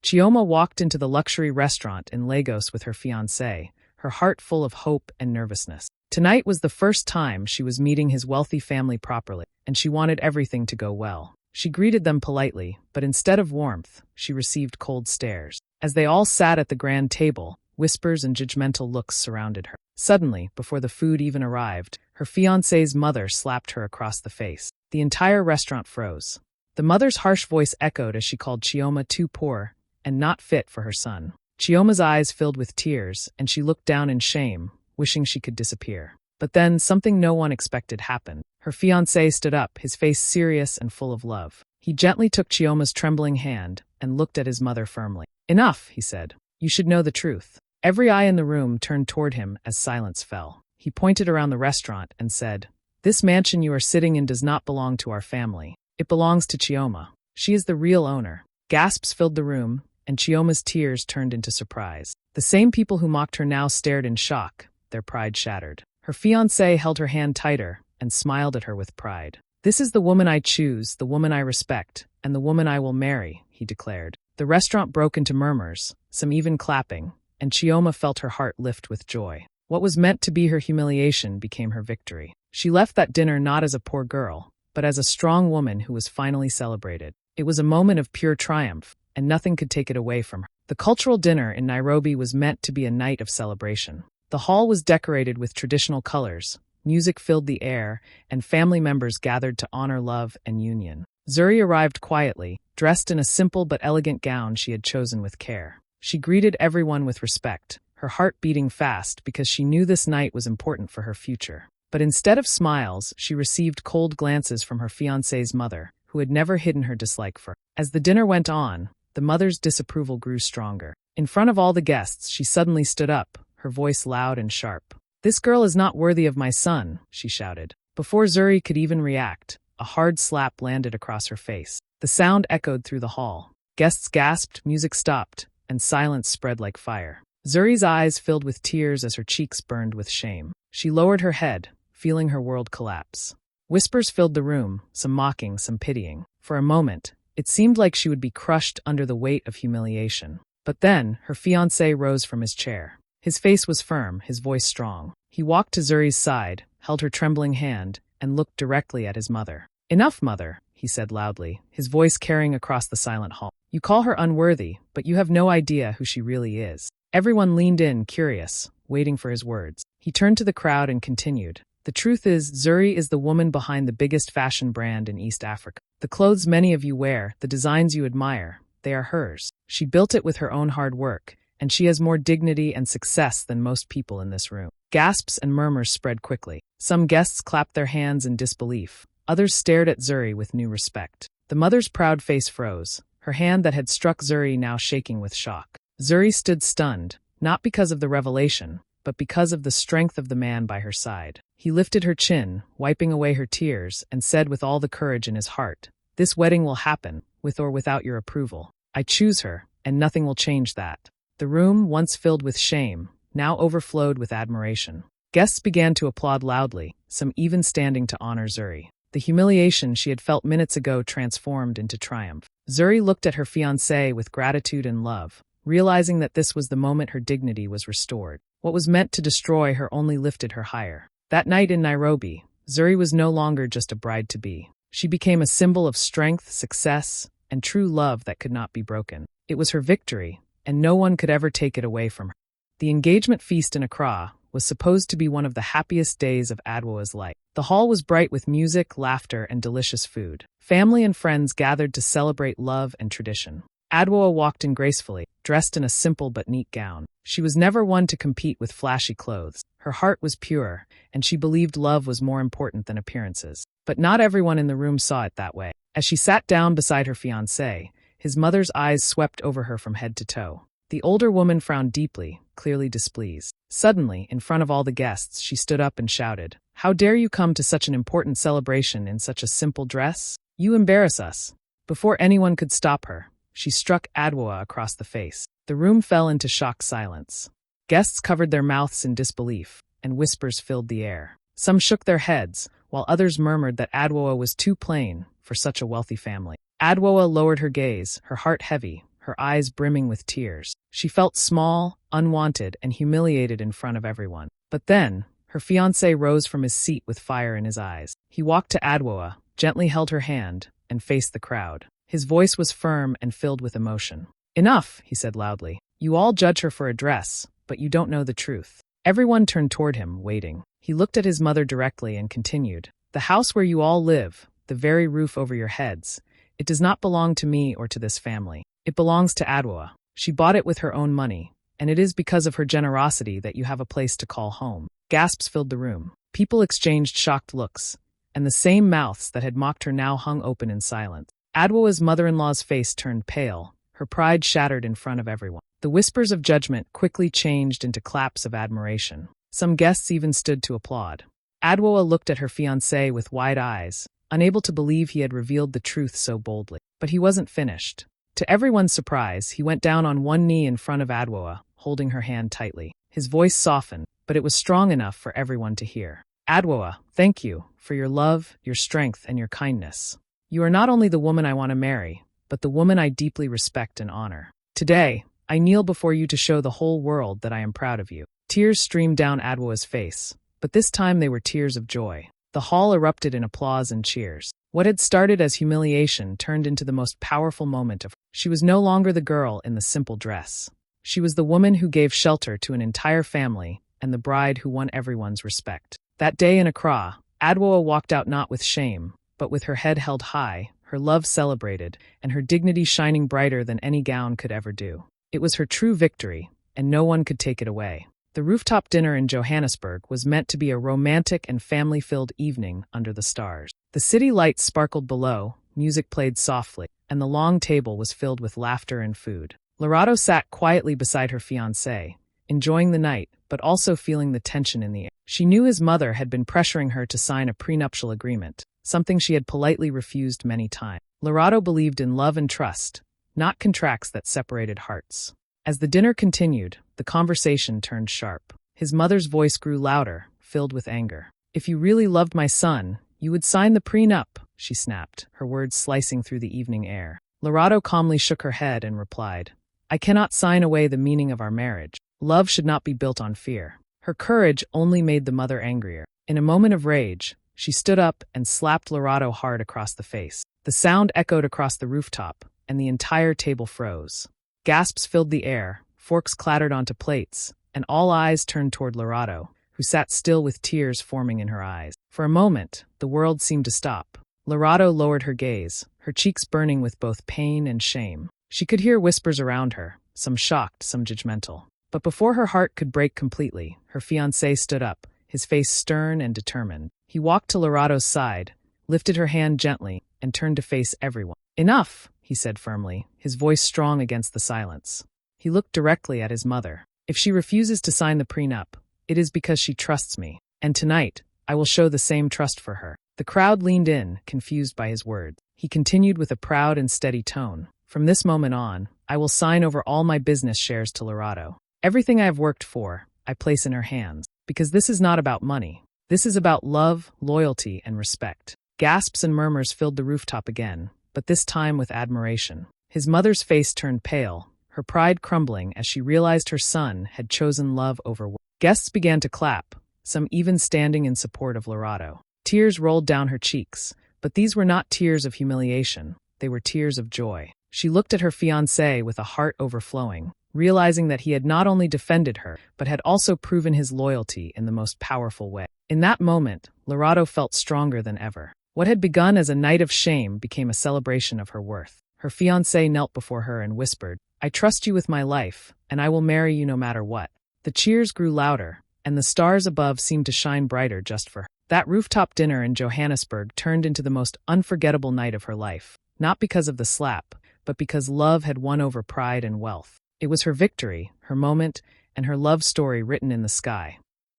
Chioma walked into the luxury restaurant in Lagos with her fiancé, her heart full of hope and nervousness. Tonight was the first time she was meeting his wealthy family properly, and she wanted everything to go well. She greeted them politely, but instead of warmth, she received cold stares. As they all sat at the grand table, whispers and judgmental looks surrounded her. Suddenly, before the food even arrived, her fiancé's mother slapped her across the face. The entire restaurant froze. The mother's harsh voice echoed as she called Chioma too poor and not fit for her son. Chioma's eyes filled with tears, and she looked down in shame, wishing she could disappear. But then something no one expected happened. Her fiancé stood up, his face serious and full of love. He gently took Chioma's trembling hand and looked at his mother firmly. "Enough," he said. "You should know the truth." Every eye in the room turned toward him as silence fell. He pointed around the restaurant and said, "This mansion you are sitting in does not belong to our family. It belongs to Chioma. She is the real owner." Gasps filled the room, and Chioma's tears turned into surprise. The same people who mocked her now stared in shock, their pride shattered. Her fiancé held her hand tighter and smiled at her with pride. "This is the woman I choose, the woman I respect, and the woman I will marry," he declared. The restaurant broke into murmurs, some even clapping, and Chioma felt her heart lift with joy. What was meant to be her humiliation became her victory. She left that dinner not as a poor girl, but as a strong woman who was finally celebrated. It was a moment of pure triumph, and nothing could take it away from her. The cultural dinner in Nairobi was meant to be a night of celebration. The hall was decorated with traditional colors, music filled the air, and family members gathered to honor love and union. Zuri arrived quietly, dressed in a simple but elegant gown she had chosen with care. She greeted everyone with respect, her heart beating fast because she knew this night was important for her future. But instead of smiles, she received cold glances from her fiancé's mother, who had never hidden her dislike for her. As the dinner went on, the mother's disapproval grew stronger. In front of all the guests, she suddenly stood up, her voice loud and sharp. "This girl is not worthy of my son," she shouted. Before Zuri could even react, a hard slap landed across her face. The sound echoed through the hall. Guests gasped, music stopped, and silence spread like fire. Zuri's eyes filled with tears as her cheeks burned with shame. She lowered her head, feeling her world collapse. Whispers filled the room, some mocking, some pitying. For a moment, it seemed like she would be crushed under the weight of humiliation. But then, her fiancé rose from his chair. His face was firm, his voice strong. He walked to Zuri's side, held her trembling hand, and looked directly at his mother. "Enough, mother," he said loudly, his voice carrying across the silent hall. "You call her unworthy, but you have no idea who she really is." Everyone leaned in, curious, waiting for his words. He turned to the crowd and continued. "The truth is, Zuri is the woman behind the biggest fashion brand in East Africa. The clothes many of you wear, the designs you admire, they are hers. She built it with her own hard work, and she has more dignity and success than most people in this room." Gasps and murmurs spread quickly. Some guests clapped their hands in disbelief. Others stared at Zuri with new respect. The mother's proud face froze, her hand that had struck Zuri now shaking with shock. Zuri stood stunned, not because of the revelation, but because of the strength of the man by her side. He lifted her chin, wiping away her tears, and said with all the courage in his heart, "This wedding will happen, with or without your approval. I choose her, and nothing will change that." The room, once filled with shame, now overflowed with admiration. Guests began to applaud loudly, some even standing to honor Zuri. The humiliation she had felt minutes ago transformed into triumph. Zuri looked at her fiancé with gratitude and love, realizing that this was the moment her dignity was restored. What was meant to destroy her only lifted her higher. That night in Nairobi, Zuri was no longer just a bride-to-be. She became a symbol of strength, success, and true love that could not be broken. It was her victory, and no one could ever take it away from her. The engagement feast in Accra was supposed to be one of the happiest days of Adwoa's life. The hall was bright with music, laughter, and delicious food. Family and friends gathered to celebrate love and tradition. Adwoa walked in gracefully, dressed in a simple but neat gown. She was never one to compete with flashy clothes. Her heart was pure, and she believed love was more important than appearances. But not everyone in the room saw it that way. As she sat down beside her fiancé, his mother's eyes swept over her from head to toe. The older woman frowned deeply, clearly displeased. Suddenly, in front of all the guests, she stood up and shouted, "How dare you come to such an important celebration in such a simple dress? You embarrass us." Before anyone could stop her, she struck Adwoa across the face. The room fell into shocked silence. Guests covered their mouths in disbelief, and whispers filled the air. Some shook their heads, while others murmured that Adwoa was too plain for such a wealthy family. Adwoa lowered her gaze, her heart heavy, her eyes brimming with tears. She felt small, unwanted, and humiliated in front of everyone. But then, her fiancé rose from his seat with fire in his eyes. He walked to Adwoa, gently held her hand, and faced the crowd. His voice was firm and filled with emotion. "Enough," he said loudly. "You all judge her for a dress, but you don't know the truth." Everyone turned toward him, waiting. He looked at his mother directly and continued, "The house where you all live, the very roof over your heads, it does not belong to me or to this family. It belongs to Adwoa. She bought it with her own money, and it is because of her generosity that you have a place to call home." Gasps filled the room. People exchanged shocked looks, and the same mouths that had mocked her now hung open in silence. Adwoa's mother-in-law's face turned pale, her pride shattered in front of everyone. The whispers of judgment quickly changed into claps of admiration. Some guests even stood to applaud. Adwoa looked at her fiancé with wide eyes, unable to believe he had revealed the truth so boldly. But he wasn't finished. To everyone's surprise, he went down on one knee in front of Adwoa, holding her hand tightly. His voice softened, but it was strong enough for everyone to hear. "Adwoa, thank you for your love, your strength, and your kindness. You are not only the woman I want to marry, but the woman I deeply respect and honor. Today, I kneel before you to show the whole world that I am proud of you." Tears streamed down Adwoa's face, but this time they were tears of joy. The hall erupted in applause and cheers. What had started as humiliation turned into the most powerful moment of her. She was no longer the girl in the simple dress. She was the woman who gave shelter to an entire family and the bride who won everyone's respect. That day in Accra, Adwoa walked out not with shame, but with her head held high, her love celebrated, and her dignity shining brighter than any gown could ever do. It was her true victory, and no one could take it away. The rooftop dinner in Johannesburg was meant to be a romantic and family-filled evening under the stars. The city lights sparkled below, music played softly, and the long table was filled with laughter and food. Lerato sat quietly beside her fiancé, enjoying the night, but also feeling the tension in the air. She knew his mother had been pressuring her to sign a prenuptial agreement, something she had politely refused many times. Lerato believed in love and trust, not contracts that separated hearts. As the dinner continued, the conversation turned sharp. His mother's voice grew louder, filled with anger. "If you really loved my son, you would sign the prenup," she snapped, her words slicing through the evening air. Lerato calmly shook her head and replied, "I cannot sign away the meaning of our marriage. Love should not be built on fear." Her courage only made the mother angrier. In a moment of rage, she stood up and slapped Lerato hard across the face. The sound echoed across the rooftop, and the entire table froze. Gasps filled the air, forks clattered onto plates, and all eyes turned toward Lerato, who sat still with tears forming in her eyes. For a moment, the world seemed to stop. Lerato lowered her gaze, her cheeks burning with both pain and shame. She could hear whispers around her, some shocked, some judgmental. But before her heart could break completely, her fiancé stood up, his face stern and determined. He walked to Lerato's side, lifted her hand gently, and turned to face everyone. "Enough," he said firmly, his voice strong against the silence. He looked directly at his mother. "If she refuses to sign the prenup, it is because she trusts me, and tonight, I will show the same trust for her." The crowd leaned in, confused by his words. He continued with a proud and steady tone. "From this moment on, I will sign over all my business shares to Lerato. Everything I have worked for, I place in her hands, because this is not about money. This is about love, loyalty, and respect." Gasps and murmurs filled the rooftop again, but this time with admiration. His mother's face turned pale, her pride crumbling as she realized her son had chosen love over wealth. Guests began to clap, some even standing in support of Lerato. Tears rolled down her cheeks, but these were not tears of humiliation, they were tears of joy. She looked at her fiancé with a heart overflowing, realizing that he had not only defended her, but had also proven his loyalty in the most powerful way. In that moment, Lerato felt stronger than ever. What had begun as a night of shame became a celebration of her worth. Her fiancé knelt before her and whispered, "I trust you with my life, and I will marry you no matter what." The cheers grew louder, and the stars above seemed to shine brighter just for her. That rooftop dinner in Johannesburg turned into the most unforgettable night of her life, not because of the slap, but because love had won over pride and wealth. It was her victory, her moment, and her love story written in the sky.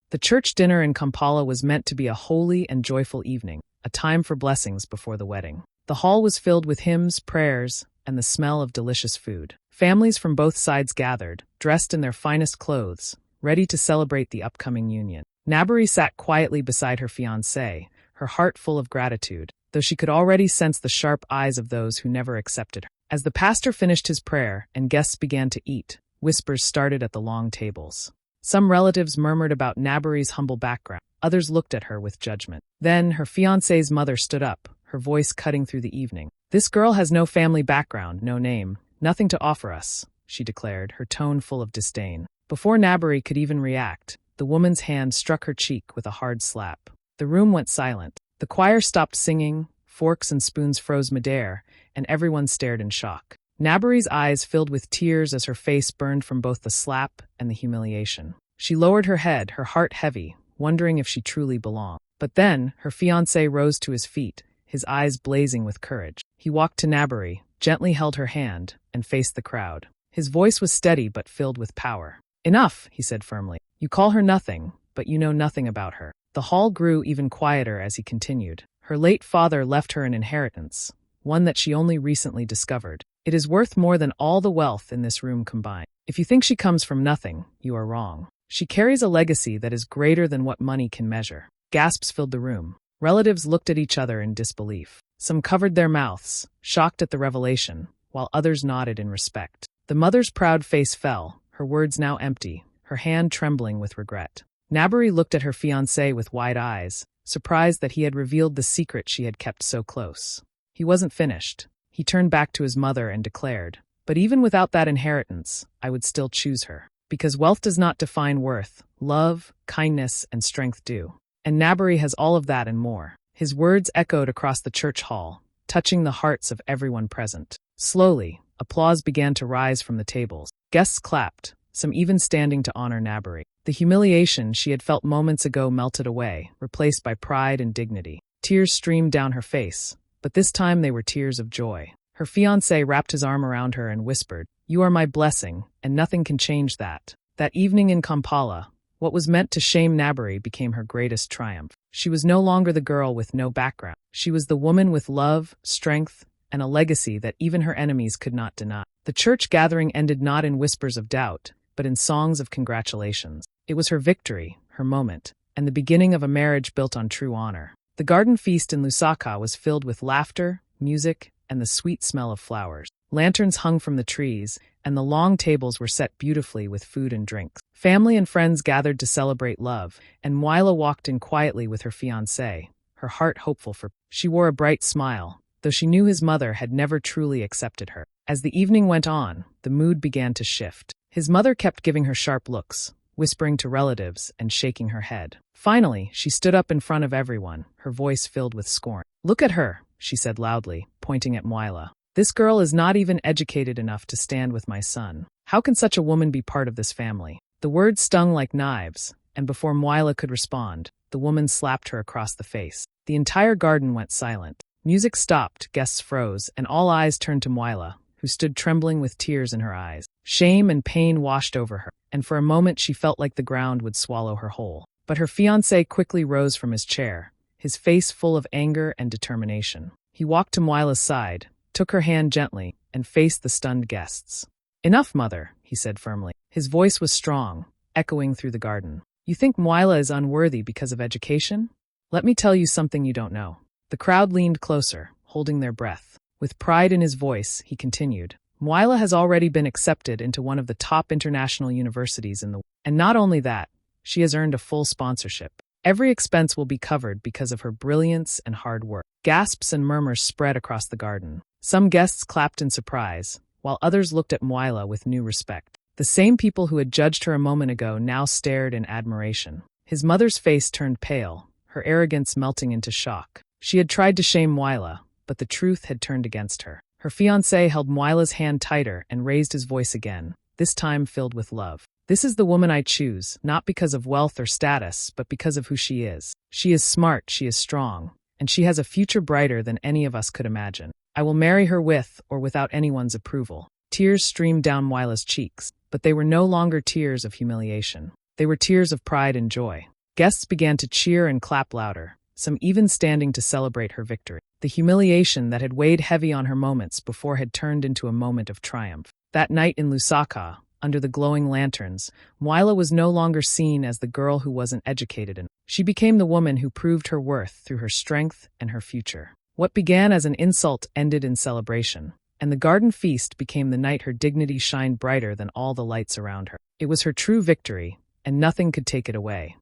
The church dinner in Kampala was meant to be a holy and joyful evening, a time for blessings before the wedding. The hall was filled with hymns, prayers, and the smell of delicious food. Families from both sides gathered, dressed in their finest clothes, ready to celebrate the upcoming union. Nabari sat quietly beside her fiancé, her heart full of gratitude, though she could already sense the sharp eyes of those who never accepted her. As the pastor finished his prayer and guests began to eat, whispers started at the long tables. Some relatives murmured about Nabari's humble background. Others looked at her with judgment. Then her fiancé's mother stood up, her voice cutting through the evening. "This girl has no family background, no name, nothing to offer us," she declared, her tone full of disdain. Before Nabari could even react, the woman's hand struck her cheek with a hard slap. The room went silent. The choir stopped singing, forks and spoons froze midair, and everyone stared in shock. Nabari's eyes filled with tears as her face burned from both the slap and the humiliation. She lowered her head, her heart heavy, wondering if she truly belonged. But then, her fiancé rose to his feet, his eyes blazing with courage. He walked to Nabari, gently held her hand, and faced the crowd. His voice was steady but filled with power. "Enough," he said firmly. "You call her nothing, but you know nothing about her." The hall grew even quieter as he continued. Her late father left her an inheritance, one that she only recently discovered. It is worth more than all the wealth in this room combined. If you think she comes from nothing, you are wrong. She carries a legacy that is greater than what money can measure. Gasps filled the room. Relatives looked at each other in disbelief. Some covered their mouths, shocked at the revelation, while others nodded in respect. The mother's proud face fell, her words now empty, her hand trembling with regret. Nabari looked at her fiancé with wide eyes, surprised that he had revealed the secret she had kept so close. He wasn't finished. He turned back to his mother and declared, "But even without that inheritance, I would still choose her. Because wealth does not define worth, love, kindness, and strength do. And Nabari has all of that and more." His words echoed across the church hall, touching the hearts of everyone present. Slowly, applause began to rise from the tables. Guests clapped, some even standing to honor Nabari. The humiliation she had felt moments ago melted away, replaced by pride and dignity. Tears streamed down her face, but this time they were tears of joy. Her fiancé wrapped his arm around her and whispered, "You are my blessing, and nothing can change that." That evening in Kampala, what was meant to shame Nabari became her greatest triumph. She was no longer the girl with no background. She was the woman with love, strength, and a legacy that even her enemies could not deny. The church gathering ended not in whispers of doubt, but in songs of congratulations. It was her victory, her moment, and the beginning of a marriage built on true honor. The garden feast in Lusaka was filled with laughter, music, and the sweet smell of flowers. Lanterns hung from the trees, and the long tables were set beautifully with food and drinks. Family and friends gathered to celebrate love, and Mwyla walked in quietly with her fiancé, her heart hopeful for. She wore a bright smile, though she knew his mother had never truly accepted her. As the evening went on, the mood began to shift. His mother kept giving her sharp looks, whispering to relatives and shaking her head. Finally, she stood up in front of everyone, her voice filled with scorn. "Look at her," she said loudly, pointing at Mwyla. "This girl is not even educated enough to stand with my son. How can such a woman be part of this family?" The words stung like knives, and before Mwyla could respond, the woman slapped her across the face. The entire garden went silent. Music stopped, guests froze, and all eyes turned to Mwyla, who stood trembling with tears in her eyes. Shame and pain washed over her, and for a moment she felt like the ground would swallow her whole. But her fiancé quickly rose from his chair, his face full of anger and determination. He walked to Mwyla's side, took her hand gently, and faced the stunned guests. "Enough, mother," he said firmly. His voice was strong, echoing through the garden. "You think Mwyla is unworthy because of education? Let me tell you something you don't know." The crowd leaned closer, holding their breath. With pride in his voice, he continued, "Mwyla has already been accepted into one of the top international universities in the world. And not only that, she has earned a full sponsorship. Every expense will be covered because of her brilliance and hard work." Gasps and murmurs spread across the garden. Some guests clapped in surprise, while others looked at Mwyla with new respect. The same people who had judged her a moment ago now stared in admiration. His mother's face turned pale, her arrogance melting into shock. She had tried to shame Mwyla, but the truth had turned against her. Her fiancé held Mwyla's hand tighter and raised his voice again, this time filled with love. "This is the woman I choose, not because of wealth or status, but because of who she is. She is smart, she is strong, and she has a future brighter than any of us could imagine. I will marry her with or without anyone's approval." Tears streamed down Mwyla's cheeks, but they were no longer tears of humiliation. They were tears of pride and joy. Guests began to cheer and clap louder, some even standing to celebrate her victory. The humiliation that had weighed heavy on her moments before had turned into a moment of triumph. That night in Lusaka, under the glowing lanterns, Mwyla was no longer seen as the girl who wasn't educated enough. She became the woman who proved her worth through her strength and her future. What began as an insult ended in celebration, and the garden feast became the night her dignity shined brighter than all the lights around her. It was her true victory, and nothing could take it away.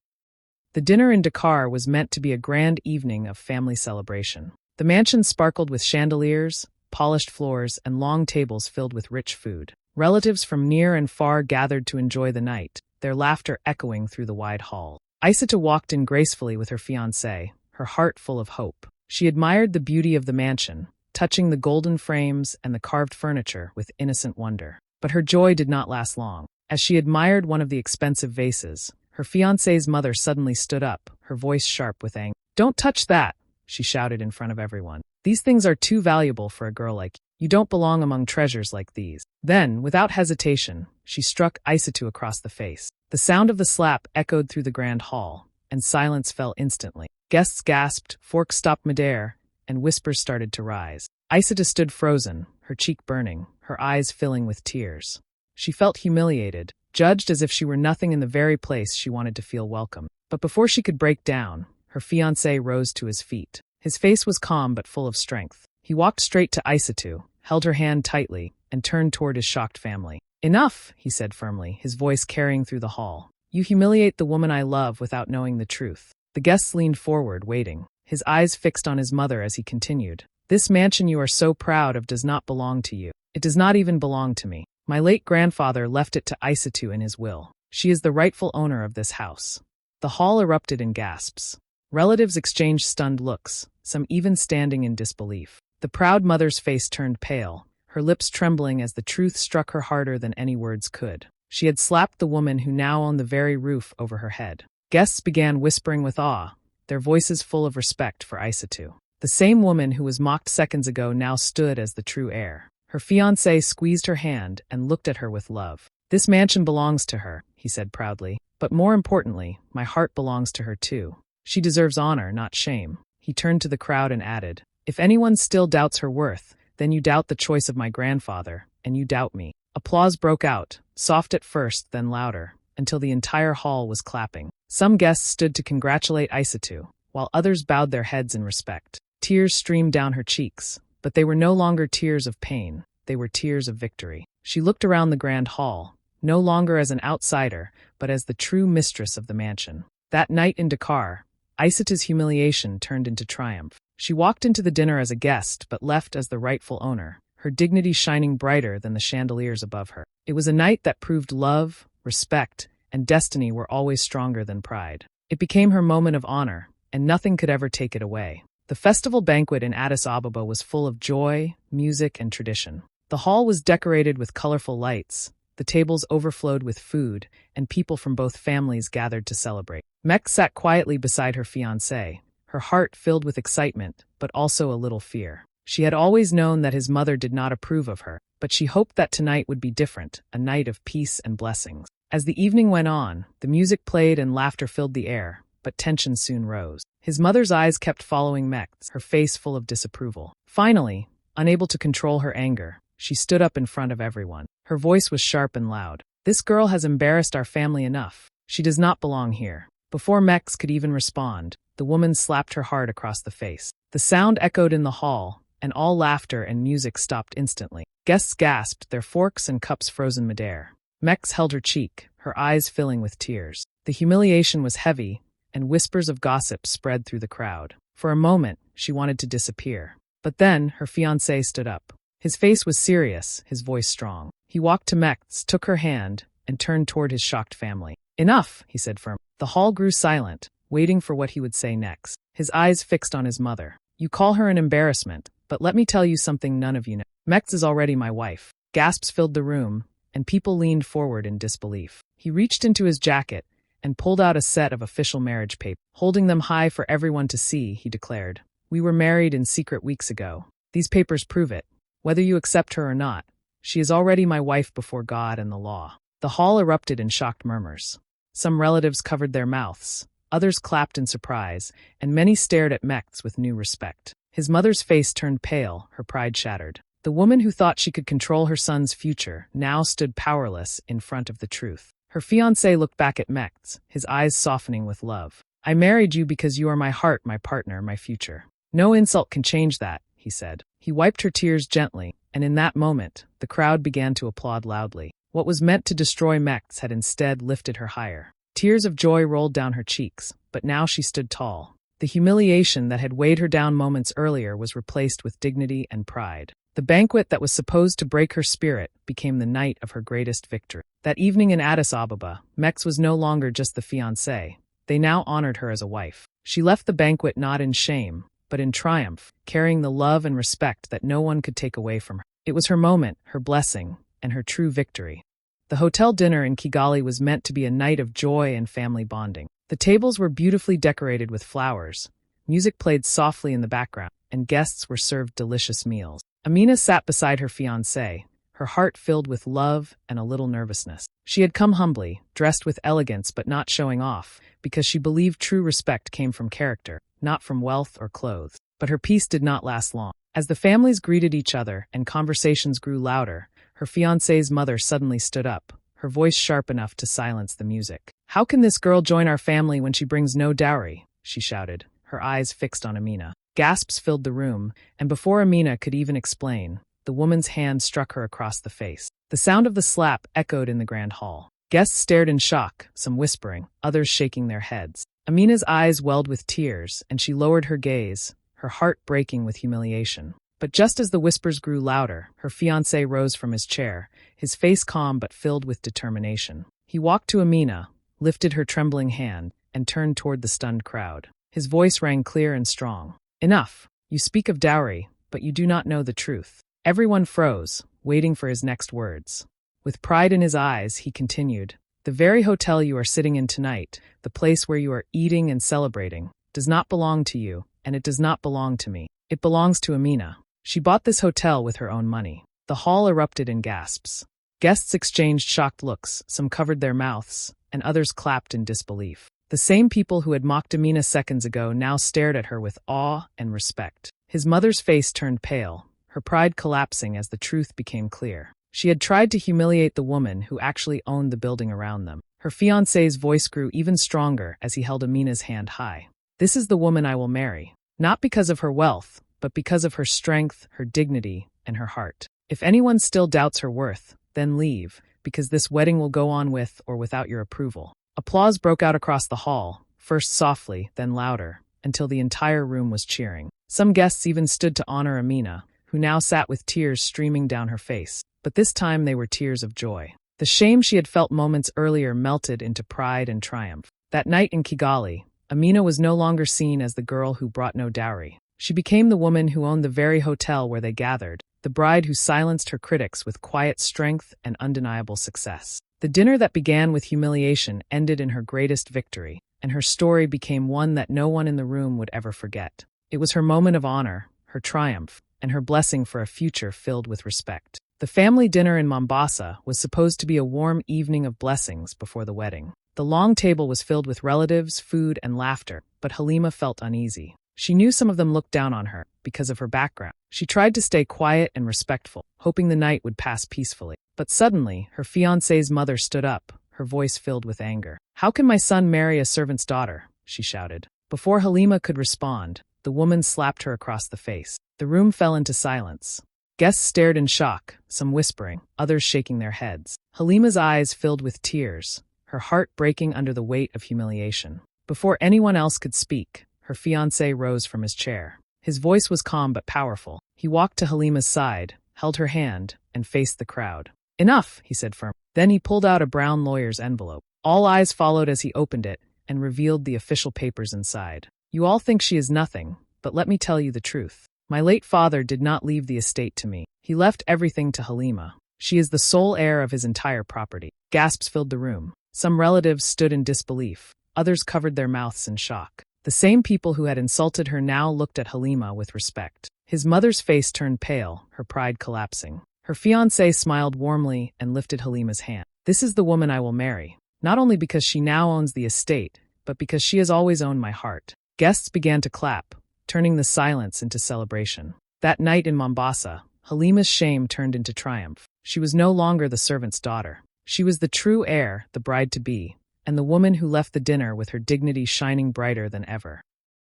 The dinner in Dakar was meant to be a grand evening of family celebration. The mansion sparkled with chandeliers, polished floors, and long tables filled with rich food. Relatives from near and far gathered to enjoy the night, their laughter echoing through the wide hall. Aissatou walked in gracefully with her fiancé, her heart full of hope. She admired the beauty of the mansion, touching the golden frames and the carved furniture with innocent wonder. But her joy did not last long. As she admired one of the expensive vases, her fiancé's mother suddenly stood up, her voice sharp with anger. "Don't touch that," she shouted in front of everyone. "These things are too valuable for a girl like you. You don't belong among treasures like these." Then, without hesitation, she struck Aissatou across the face. The sound of the slap echoed through the grand hall, and silence fell instantly. Guests gasped, forks stopped midair, and whispers started to rise. Aissatou stood frozen, her cheek burning, her eyes filling with tears. She felt humiliated, judged as if she were nothing in the very place she wanted to feel welcome. But before she could break down, her fiancé rose to his feet. His face was calm but full of strength. He walked straight to Aissatou, held her hand tightly, and turned toward his shocked family. "Enough," he said firmly, his voice carrying through the hall. "You humiliate the woman I love without knowing the truth." The guests leaned forward, waiting, his eyes fixed on his mother as he continued. "This mansion you are so proud of does not belong to you. It does not even belong to me. My late grandfather left it to Aissatou in his will. She is the rightful owner of this house." The hall erupted in gasps. Relatives exchanged stunned looks, some even standing in disbelief. The proud mother's face turned pale, her lips trembling as the truth struck her harder than any words could. She had slapped the woman who now owned the very roof over her head. Guests began whispering with awe, their voices full of respect for Aissatou. The same woman who was mocked seconds ago now stood as the true heir. Her fiancé squeezed her hand and looked at her with love. "This mansion belongs to her," he said proudly. "But more importantly, my heart belongs to her too. She deserves honor, not shame." He turned to the crowd and added, "If anyone still doubts her worth, then you doubt the choice of my grandfather, and you doubt me." Applause broke out, soft at first, then louder, until the entire hall was clapping. Some guests stood to congratulate Aissatou, while others bowed their heads in respect. Tears streamed down her cheeks, but they were no longer tears of pain, they were tears of victory. She looked around the grand hall, no longer as an outsider, but as the true mistress of the mansion. That night in Dakar, Aissatou's humiliation turned into triumph. She walked into the dinner as a guest, but left as the rightful owner, her dignity shining brighter than the chandeliers above her. It was a night that proved love, respect, and destiny were always stronger than pride. It became her moment of honor, and nothing could ever take it away. The festival banquet in Addis Ababa was full of joy, music, and tradition. The hall was decorated with colorful lights, the tables overflowed with food, and people from both families gathered to celebrate. Mek sat quietly beside her fiancé, her heart filled with excitement, but also a little fear. She had always known that his mother did not approve of her, but she hoped that tonight would be different, a night of peace and blessings. As the evening went on, the music played and laughter filled the air, but tension soon rose. His mother's eyes kept following Mek's, her face full of disapproval. Finally, unable to control her anger, she stood up in front of everyone. Her voice was sharp and loud. "This girl has embarrassed our family enough. She does not belong here." Before Mex could even respond, the woman slapped her hard across the face. The sound echoed in the hall, and all laughter and music stopped instantly. Guests gasped, their forks and cups frozen midair. Mex held her cheek, her eyes filling with tears. The humiliation was heavy, and whispers of gossip spread through the crowd. For a moment, she wanted to disappear. But then, her fiancé stood up. His face was serious, his voice strong. He walked to Mex, took her hand, and turned toward his shocked family. "Enough," he said firmly. The hall grew silent, waiting for what he would say next. His eyes fixed on his mother. "You call her an embarrassment, but let me tell you something none of you know. Mex is already my wife." Gasps filled the room, and people leaned forward in disbelief. He reached into his jacket and pulled out a set of official marriage papers. Holding them high for everyone to see, he declared, "We were married in secret weeks ago. These papers prove it. Whether you accept her or not, she is already my wife before God and the law." The hall erupted in shocked murmurs. Some relatives covered their mouths, others clapped in surprise, and many stared at Mex with new respect. His mother's face turned pale, her pride shattered. The woman who thought she could control her son's future now stood powerless in front of the truth. Her fiancé looked back at Mex, his eyes softening with love. "I married you because you are my heart, my partner, my future. No insult can change that," he said. He wiped her tears gently, and in that moment, the crowd began to applaud loudly. What was meant to destroy Mex had instead lifted her higher. Tears of joy rolled down her cheeks, but now she stood tall. The humiliation that had weighed her down moments earlier was replaced with dignity and pride. The banquet that was supposed to break her spirit became the night of her greatest victory. That evening in Addis Ababa, Mex was no longer just the fiancé. They now honored her as a wife. She left the banquet not in shame, but in triumph, carrying the love and respect that no one could take away from her. It was her moment, her blessing, and her true victory. The hotel dinner in Kigali was meant to be a night of joy and family bonding. The tables were beautifully decorated with flowers, music played softly in the background, and guests were served delicious meals. Amina sat beside her fiancé, her heart filled with love and a little nervousness. She had come humbly, dressed with elegance but not showing off, because she believed true respect came from character, not from wealth or clothes. But her peace did not last long. As the families greeted each other and conversations grew louder, her fiancé's mother suddenly stood up, her voice sharp enough to silence the music. "How can this girl join our family when she brings no dowry?" she shouted, her eyes fixed on Amina. Gasps filled the room, and before Amina could even explain, the woman's hand struck her across the face. The sound of the slap echoed in the grand hall. Guests stared in shock, some whispering, others shaking their heads. Amina's eyes welled with tears, and she lowered her gaze, her heart breaking with humiliation. But just as the whispers grew louder, her fiancé rose from his chair, his face calm but filled with determination. He walked to Amina, lifted her trembling hand, and turned toward the stunned crowd. His voice rang clear and strong. "Enough! You speak of dowry, but you do not know the truth." Everyone froze, waiting for his next words. With pride in his eyes, he continued, "The very hotel you are sitting in tonight, the place where you are eating and celebrating, does not belong to you, and it does not belong to me. It belongs to Amina. She bought this hotel with her own money." The hall erupted in gasps. Guests exchanged shocked looks, some covered their mouths, and others clapped in disbelief. The same people who had mocked Amina seconds ago now stared at her with awe and respect. His mother's face turned pale, her pride collapsing as the truth became clear. She had tried to humiliate the woman who actually owned the building around them. Her fiancé's voice grew even stronger as he held Amina's hand high. "This is the woman I will marry, not because of her wealth, but because of her strength, her dignity, and her heart. If anyone still doubts her worth, then leave, because this wedding will go on with or without your approval." Applause broke out across the hall, first softly, then louder, until the entire room was cheering. Some guests even stood to honor Amina, who now sat with tears streaming down her face. But this time they were tears of joy. The shame she had felt moments earlier melted into pride and triumph. That night in Kigali, Amina was no longer seen as the girl who brought no dowry. She became the woman who owned the very hotel where they gathered, the bride who silenced her critics with quiet strength and undeniable success. The dinner that began with humiliation ended in her greatest victory, and her story became one that no one in the room would ever forget. It was her moment of honor, her triumph, and her blessing for a future filled with respect. The family dinner in Mombasa was supposed to be a warm evening of blessings before the wedding. The long table was filled with relatives, food, and laughter, but Halima felt uneasy. She knew some of them looked down on her because of her background. She tried to stay quiet and respectful, hoping the night would pass peacefully. But suddenly, her fiancé's mother stood up, her voice filled with anger. "How can my son marry a servant's daughter?" she shouted. Before Halima could respond, the woman slapped her across the face. The room fell into silence. Guests stared in shock, some whispering, others shaking their heads. Halima's eyes filled with tears, her heart breaking under the weight of humiliation. Before anyone else could speak, her fiancé rose from his chair. His voice was calm but powerful. He walked to Halima's side, held her hand, and faced the crowd. "Enough," he said firmly. Then he pulled out a brown lawyer's envelope. All eyes followed as he opened it and revealed the official papers inside. "You all think she is nothing, but let me tell you the truth. My late father did not leave the estate to me. He left everything to Halima. She is the sole heir of his entire property." Gasps filled the room. Some relatives stood in disbelief. Others covered their mouths in shock. The same people who had insulted her now looked at Halima with respect. His mother's face turned pale, her pride collapsing. Her fiancé smiled warmly and lifted Halima's hand. "This is the woman I will marry, not only because she now owns the estate, but because she has always owned my heart." Guests began to clap, turning the silence into celebration. That night in Mombasa, Halima's shame turned into triumph. She was no longer the servant's daughter. She was the true heir, the bride-to-be, and the woman who left the dinner with her dignity shining brighter than ever.